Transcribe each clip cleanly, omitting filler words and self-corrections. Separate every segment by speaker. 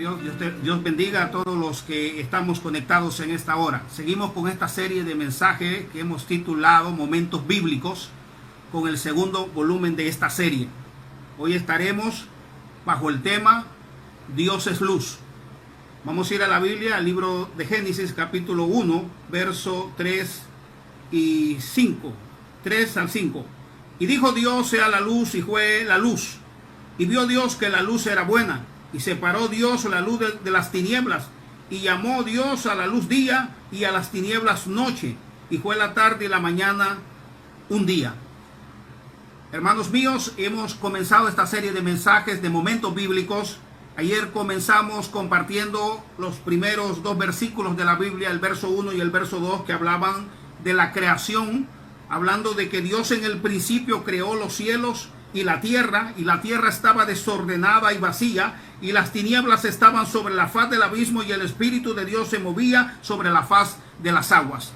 Speaker 1: Dios. Dios bendiga a todos los que estamos conectados en esta hora. Seguimos con esta serie de mensajes que hemos titulado Momentos Bíblicos, con el segundo volumen de esta serie. Hoy estaremos bajo el tema Dios es luz. Vamos a ir a la Biblia, al libro de Génesis, capítulo 1, verso 3 y 5. 3 al 5. Y dijo Dios, sea la luz, y fue la luz. Y vio Dios que la luz era buena, y separó Dios la luz de las tinieblas, y llamó Dios a la luz día, y a las tinieblas noche, y fue la tarde y la mañana un día. Hermanos míos, hemos comenzado esta serie de mensajes de momentos bíblicos. Ayer comenzamos compartiendo los primeros dos versículos de la Biblia, el verso 1 y el verso 2, que hablaban de la creación, hablando de que Dios en el principio creó los cielos y la tierra estaba desordenada y vacía, y las tinieblas estaban sobre la faz del abismo, y el Espíritu de Dios se movía sobre la faz de las aguas.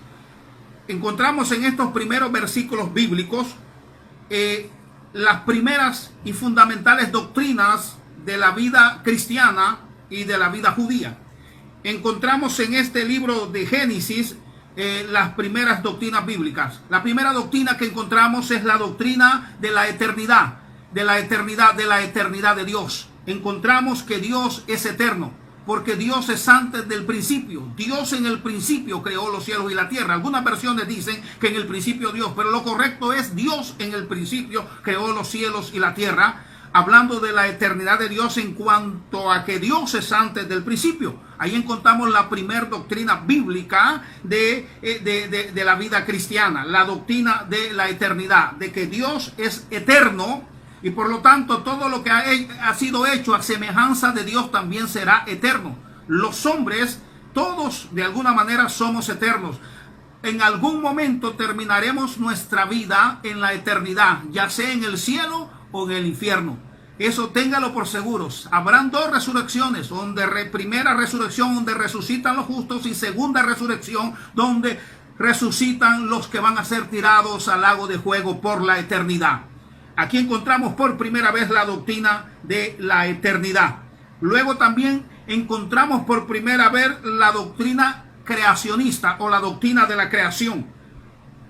Speaker 1: Encontramos en estos primeros versículos bíblicos las primeras y fundamentales doctrinas de la vida cristiana y de la vida judía. Encontramos en este libro de Génesis las primeras doctrinas bíblicas. La primera doctrina que encontramos es la doctrina de la eternidad, de la eternidad de Dios. Encontramos que Dios es eterno, porque Dios es antes del principio. Dios en el principio creó los cielos y la tierra. Algunas versiones dicen que en el principio Dios, pero lo correcto es Dios en el principio creó los cielos y la tierra, hablando de la eternidad de Dios en cuanto a que Dios es antes del principio. Ahí encontramos la primera doctrina bíblica de la vida cristiana, la doctrina de la eternidad, de que Dios es eterno, y por lo tanto todo lo que ha sido hecho a semejanza de Dios también será eterno. Los hombres, todos de alguna manera somos eternos. En algún momento terminaremos nuestra vida en la eternidad, ya sea en el cielo o en el infierno. Eso téngalo por seguros. Habrán dos resurrecciones, primera resurrección donde resucitan los justos, y segunda resurrección donde resucitan los que van a ser tirados al lago de fuego por la eternidad. Aquí encontramos por primera vez la doctrina de la eternidad. Luego también encontramos por primera vez la doctrina creacionista, o la doctrina de la creación.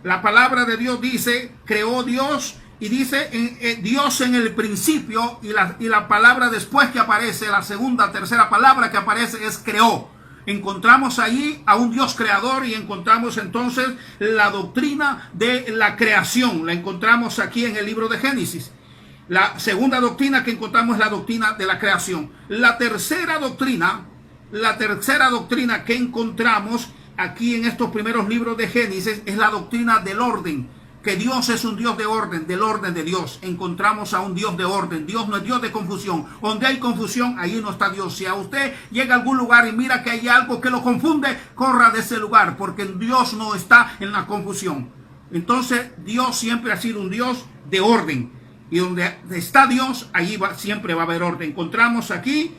Speaker 1: La palabra de Dios dice, creó Dios, y dice Dios en el principio, y la palabra después que aparece, la segunda, tercera palabra que aparece es creó. Encontramos ahí a un Dios creador, y encontramos entonces la doctrina de la creación. La encontramos aquí en el libro de Génesis. La segunda doctrina que encontramos es la doctrina de la creación. La tercera doctrina que encontramos aquí en estos primeros libros de Génesis es la doctrina del orden. Que Dios es un Dios de orden, del orden de Dios. Encontramos a un Dios de orden. Dios no es Dios de confusión. Donde hay confusión, ahí no está Dios. Si a usted llega a algún lugar y mira que hay algo que lo confunde, corra de ese lugar, porque Dios no está en la confusión. Entonces Dios siempre ha sido un Dios de orden, y donde está Dios, allí siempre va a haber orden. Encontramos aquí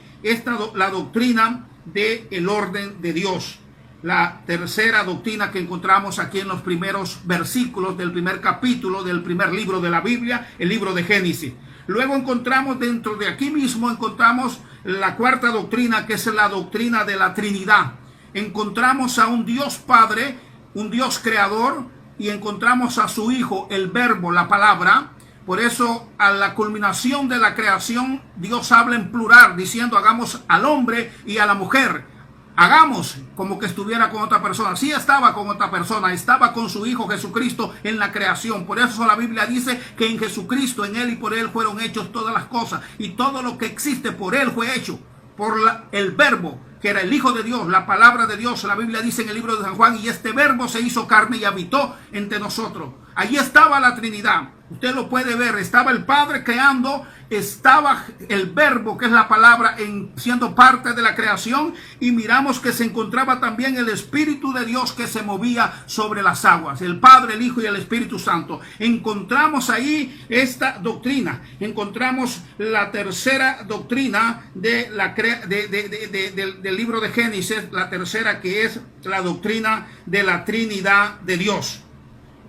Speaker 1: la doctrina del orden de Dios. La tercera doctrina que encontramos aquí en los primeros versículos del primer capítulo del primer libro de la Biblia, el libro de Génesis. Luego encontramos dentro de aquí mismo, encontramos la cuarta doctrina, que es la doctrina de la Trinidad. Encontramos a un Dios Padre, un Dios Creador, y encontramos a su Hijo, el Verbo, la palabra. Por eso, a la culminación de la creación, Dios habla en plural, diciendo, hagamos al hombre y a la mujer. Hagamos como que estuviera con otra persona. Sí estaba con otra persona, estaba con su Hijo Jesucristo en la creación. Por eso la Biblia dice que en Jesucristo, en Él y por Él fueron hechos todas las cosas. Y todo lo que existe por Él fue hecho. Por el Verbo, que era el Hijo de Dios, la palabra de Dios. La Biblia dice en el libro de San Juan, y este Verbo se hizo carne y habitó entre nosotros. Allí estaba la Trinidad. Usted lo puede ver. Estaba el Padre creando, estaba el Verbo, que es la palabra, siendo parte de la creación, y miramos que se encontraba también el Espíritu de Dios que se movía sobre las aguas. El Padre, el Hijo y el Espíritu Santo. Encontramos ahí esta doctrina. Encontramos la tercera doctrina del libro de Génesis, la tercera, que es la doctrina de la Trinidad de Dios.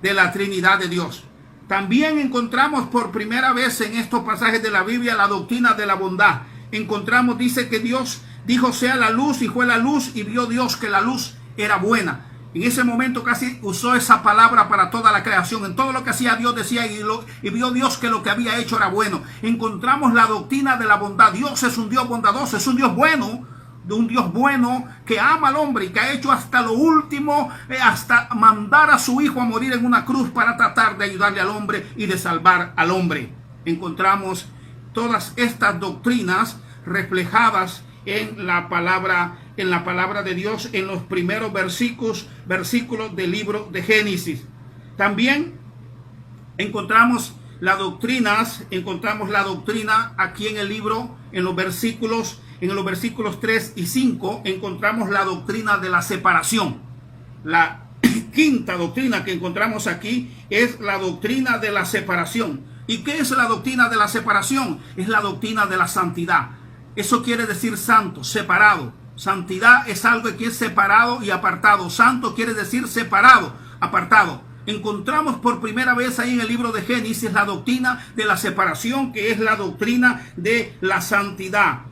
Speaker 1: De la Trinidad de Dios. También encontramos por primera vez en estos pasajes de la Biblia la doctrina de la bondad. Encontramos, dice que Dios Dijo, sea la luz, y fue la luz, y vio Dios que la luz era buena. En ese momento casi usó esa palabra para toda la creación. En todo lo que hacía Dios decía, y vio Dios que lo que había hecho era bueno. Encontramos la doctrina de la bondad. Dios es un Dios bondadoso, es un Dios bueno, de un Dios bueno que ama al hombre y que ha hecho hasta lo último, hasta mandar a su hijo a morir en una cruz para tratar de ayudarle al hombre y de salvar al hombre. Encontramos todas estas doctrinas reflejadas en la palabra de Dios, en los primeros versículos del libro de Génesis. También encontramos las doctrinas aquí en el libro, en los versículos 3 y 5, encontramos la doctrina de la separación. La quinta doctrina que encontramos aquí es la doctrina de la separación. ¿Y qué es la doctrina de la separación? Es la doctrina de la santidad. Eso quiere decir santo, separado. Santidad es algo que es separado y apartado. Santo quiere decir separado, apartado. Encontramos por primera vez ahí en el libro de Génesis la doctrina de la separación, que es la doctrina de la santidad.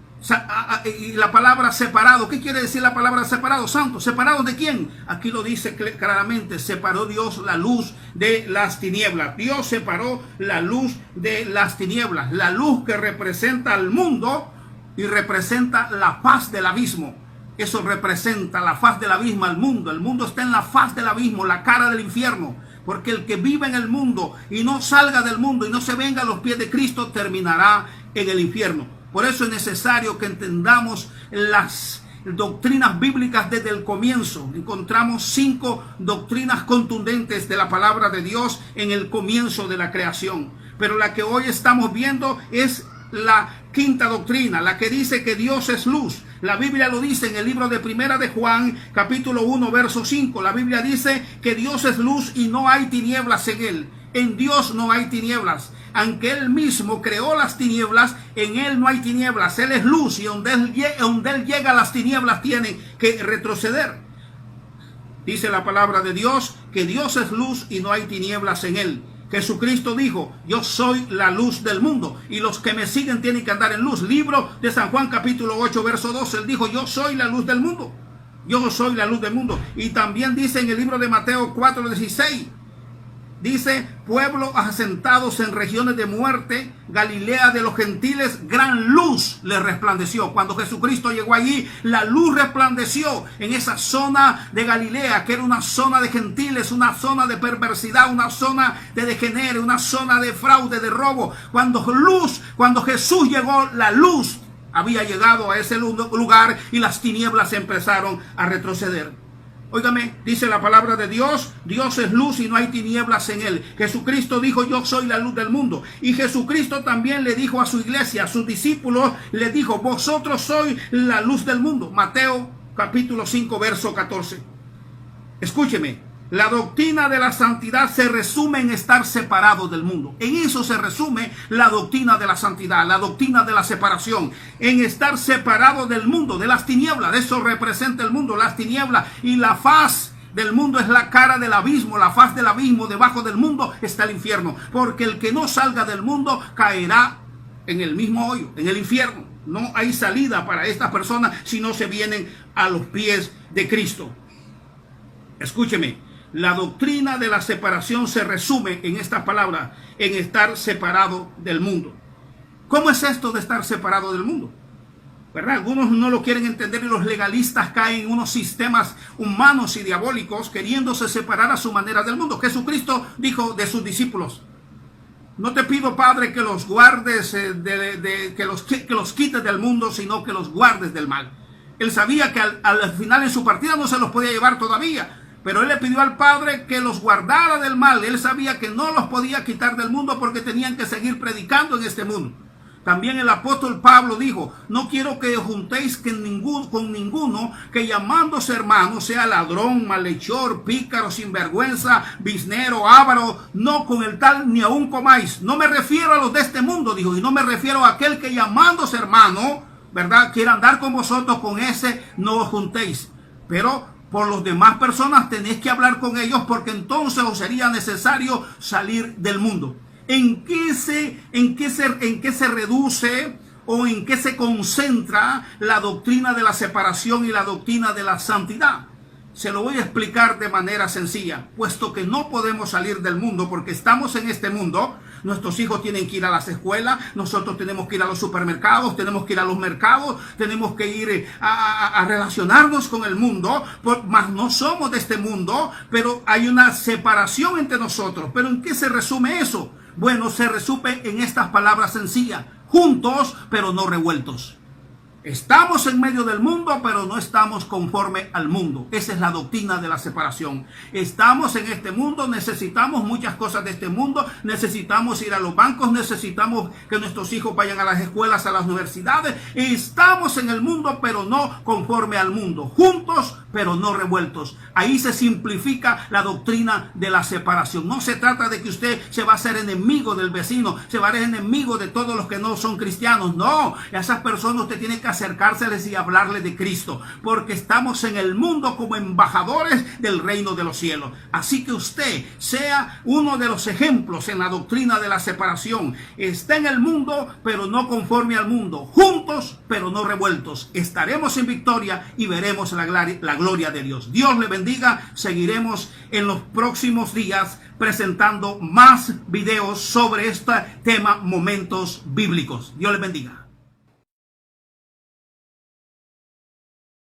Speaker 1: Y la palabra separado, ¿qué quiere decir la palabra separado? Santo. ¿Separado de quién? Aquí lo dice claramente, separó Dios la luz de las tinieblas. Dios separó la luz de las tinieblas. La luz que representa al mundo y representa la faz del abismo. Eso representa la faz del abismo al mundo. El mundo está en la faz del abismo, la cara del infierno. Porque el que vive en el mundo y no salga del mundo y no se venga a los pies de Cristo terminará en el infierno. Por eso es necesario que entendamos las doctrinas bíblicas desde el comienzo. Encontramos 5 doctrinas contundentes de la palabra de Dios en el comienzo de la creación. Pero la que hoy estamos viendo es la quinta doctrina, la que dice que Dios es luz. La Biblia lo dice en el libro de Primera de Juan, capítulo 1, verso 5. La Biblia dice que Dios es luz y no hay tinieblas en él. En Dios no hay tinieblas. Aunque Él mismo creó las tinieblas, en Él no hay tinieblas. Él es luz y donde Él llega, las tinieblas tienen que retroceder. Dice la palabra de Dios que Dios es luz y no hay tinieblas en Él. Jesucristo dijo, yo soy la luz del mundo y los que me siguen tienen que andar en luz. Libro de San Juan capítulo 8 verso 12, Él dijo, yo soy la luz del mundo. Yo soy la luz del mundo. Y también dice en el libro de Mateo 4:16, dice, pueblos asentados en regiones de muerte, Galilea de los gentiles, gran luz les resplandeció. Cuando Jesucristo llegó allí, la luz resplandeció en esa zona de Galilea, que era una zona de gentiles, una zona de perversidad, una zona de degenere, una zona de fraude, de robo. Cuando Jesús llegó, la luz había llegado a ese lugar y las tinieblas empezaron a retroceder. Óigame, dice la palabra de Dios, Dios es luz y no hay tinieblas en él. Jesucristo dijo, yo soy la luz del mundo. Y Jesucristo también le dijo a su iglesia, a sus discípulos, le dijo, vosotros sois la luz del mundo. Mateo capítulo 5, verso 14. Escúcheme, la doctrina de la santidad se resume en estar separado del mundo. En eso se resume la doctrina de la santidad, la doctrina de la separación. En estar separado del mundo, de las tinieblas. Eso representa el mundo, las tinieblas. Y la faz del mundo es la cara del abismo, la faz del abismo. Debajo del mundo está el infierno. Porque el que no salga del mundo caerá en el mismo hoyo, en el infierno. No hay salida para estas personas si no se vienen a los pies de Cristo. Escúcheme. La doctrina de la separación se resume en estas palabras, en estar separado del mundo. ¿Cómo es esto de estar separado del mundo? ¿Verdad? Algunos no lo quieren entender y los legalistas caen en unos sistemas humanos y diabólicos queriéndose separar a su manera del mundo. Jesucristo dijo de sus discípulos, no te pido, Padre, que los guardes, que los quites del mundo, sino que los guardes del mal. Él sabía que al final en su partida no se los podía llevar todavía. Pero él le pidió al Padre que los guardara del mal. Él sabía que no los podía quitar del mundo porque tenían que seguir predicando en este mundo. También el apóstol Pablo dijo, no quiero que os juntéis con ninguno que llamándose hermano sea ladrón, malhechor, pícaro, sinvergüenza, biznero, avaro, no con el tal ni aún comáis. No me refiero a los de este mundo, dijo, y no me refiero a aquel que llamándose hermano, ¿verdad?, quiera andar con vosotros, con ese no os juntéis. Pero por los demás personas tenéis que hablar con ellos porque entonces os sería necesario salir del mundo. ¿En qué se reduce o en qué se concentra la doctrina de la separación y la doctrina de la santidad? Se lo voy a explicar de manera sencilla. Puesto que no podemos salir del mundo porque estamos en este mundo, nuestros hijos tienen que ir a las escuelas, nosotros tenemos que ir a los supermercados, tenemos que ir a los mercados, tenemos que ir a relacionarnos con el mundo, mas no somos de este mundo, pero hay una separación entre nosotros. ¿Pero en qué se resume eso? Bueno, se resume en estas palabras sencillas: juntos, pero no revueltos. Estamos en medio del mundo, pero no estamos conforme al mundo. Esa es la doctrina de la separación. Estamos en este mundo, necesitamos muchas cosas de este mundo, necesitamos ir a los bancos, necesitamos que nuestros hijos vayan a las escuelas, a las universidades. Estamos en el mundo, pero no conforme al mundo. Juntos, pero no revueltos. Ahí se simplifica la doctrina de la separación. No se trata de que usted se va a hacer enemigo del vecino, se va a ser enemigo de todos los que no son cristianos. No, a esas personas usted tiene que acercárseles y hablarles de Cristo, porque estamos en el mundo como embajadores del reino de los cielos. Así que usted sea uno de los ejemplos en la doctrina de la separación. Está en el mundo, pero no conforme al mundo. Juntos, pero no revueltos. Estaremos en victoria y veremos la gloria de Dios. Dios le bendiga. Seguiremos en los próximos días presentando más videos sobre este tema, momentos bíblicos. Dios le bendiga.